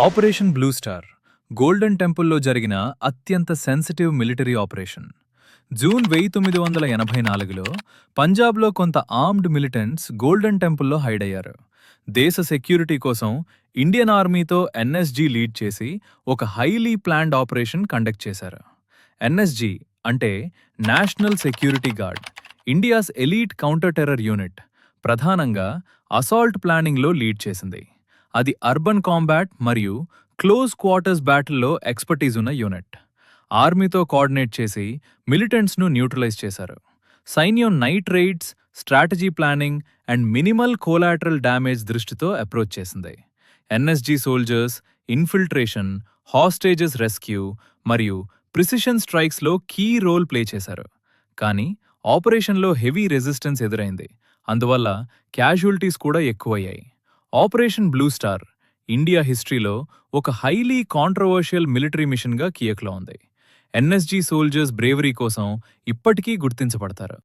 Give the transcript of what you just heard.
Operation blue star golden టెంపుల్లో జరిగిన అత్యంత సెన్సిటివ్ మిలిటరీ ఆపరేషన్. జూన్ 1984లో పంజాబ్లో కొంత ఆర్మ్డ్ మిలిటెంట్స్ గోల్డెన్ టెంపుల్లో హైడ్ అయ్యారు. దేశ సెక్యూరిటీ కోసం ఇండియన్ ఆర్మీతో ఎన్ఎస్జీ లీడ్ చేసి ఒక హైలీ ప్లాన్డ్ ఆపరేషన్ కండక్ట్ చేశారు. ఎన్ఎస్జీ అంటే national security guard, India's elite counter terror unit. ప్రధానంగా అసాల్ట్ ప్లానింగ్లో లీడ్ చేసింది. అది అర్బన్ కాంబాట్ మరియు క్లోజ్ క్వార్టర్స్ బ్యాటిల్లో ఎక్స్పర్టీజ్ ఉన్న యూనిట్. ఆర్మీతో కోఆర్డినేట్ చేసి మిలిటెంట్స్ను న్యూట్రలైజ్ చేశారు. సైన్యం night rides, strategy planning and minimal collateral damage దృష్టితో అప్రోచ్ చేసింది. NSG soldiers infiltration, hostages rescue మరియు ప్రిసిషన్ స్ట్రైక్స్లో కీ రోల్ ప్లే చేశారు. కానీ ఆపరేషన్లో హెవీ రెసిస్టెన్స్ ఎదురైంది, అందువల్ల క్యాజువల్టీస్ కూడా ఎక్కువయ్యాయి. ఆపరేషన్ బ్లూ స్టార్ ఇండియా హిస్టరీలో ఒక హైలీ కాంట్రవర్షియల్ మిలిటరీ మిషన్గా కీలకంగా ఉంది. ఎన్ఎస్జీ సోల్జర్స్ బ్రేవరీ కోసం ఇప్పటికీ గుర్తించబడతారు.